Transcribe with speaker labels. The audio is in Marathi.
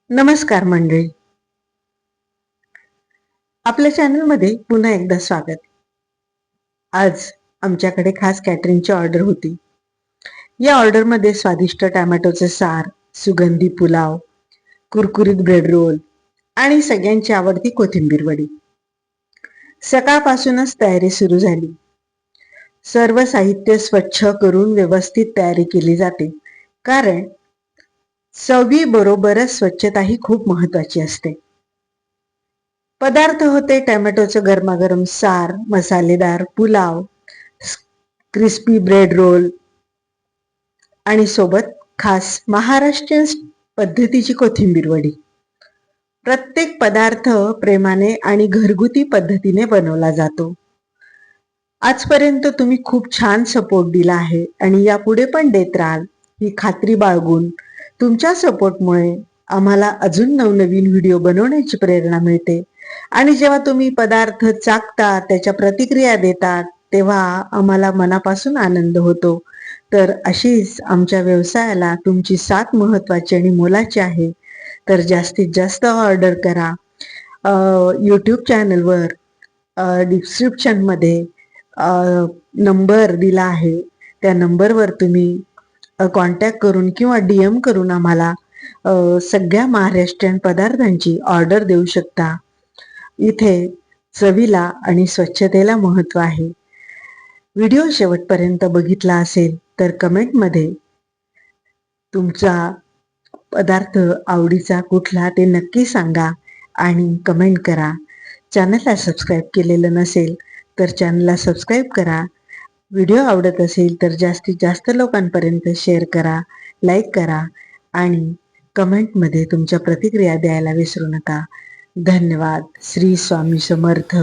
Speaker 1: नमस्कार मंडळी, आपल्या चॅनलमध्ये पुन्हा एकदा स्वागत. आज आमच्याकडे खास कॅटरिंगची ऑर्डर होती. या ऑर्डरमध्ये स्वादिष्ट टोमॅटोचे सार, सुगंधी पुलाव, कुरकुरीत ब्रेड रोल आणि सगळ्यांची आवडती कोथिंबीर वडी. सकाळपासूनच तयारी सुरू झाली. सर्व साहित्य स्वच्छ करून व्यवस्थित तयारी केली जाते, कारण चवी बरोबरच स्वच्छता ही खूप महत्वाची असते. पदार्थ होते टोमॅटोचं गरमागरम सार, मसालेदार पुलाव, क्रिस्पी ब्रेड रोल आणि सोबत खास महाराष्ट्रीयन पद्धतीची कोथिंबीर वडी. प्रत्येक पदार्थ प्रेमाने आणि घरगुती पद्धतीने बनवला जातो. आजपर्यंत तुम्ही खूप छान सपोर्ट दिला आहे आणि यापुढे पण देत राहाल ही खात्री बाळगून तुमच्या सपोर्टमुळे आम्हाला अजून नवनवीन व्हिडिओ बनवण्याची प्रेरणा मिळते आणि जेव्हा तुम्ही पदार्थ चाखता, त्याच्या प्रतिक्रिया देतात, तेव्हा आम्हाला मनापासून आनंद होतो. तर अशीच आमच्या व्यवसायाला तुमची साथ महत्वाची आणि मोलाची आहे. तर जास्तीत जास्त ऑर्डर करा. यूट्यूब चॅनलवर डिस्क्रिप्शनमध्ये नंबर दिला आहे, त्या नंबरवर तुम्ही कॉन्टॅक्ट करून किंवा DM करून आम्हाला सगळ्या महाराष्ट्रीयन पदार्थांची ऑर्डर देऊ शकता. इथे चवीला आणि स्वच्छतेला महत्व आहे. व्हिडिओ शेवटपर्यंत बघितला असेल तर कमेंटमध्ये तुमचा पदार्थ आवडीचा कुठला ते नक्की सांगा आणि कमेंट करा. चॅनलला सबस्क्राईब केलेलं नसेल तर चॅनलला सबस्क्राईब करा. व्हिडिओ आवडत असेल तर जास्तीत जास्त लोकांपर्यंत शेअर करा, लाईक करा आणि कमेंटमध्ये तुमच्या प्रतिक्रिया द्यायला विसरू नका. धन्यवाद. श्री स्वामी समर्थ.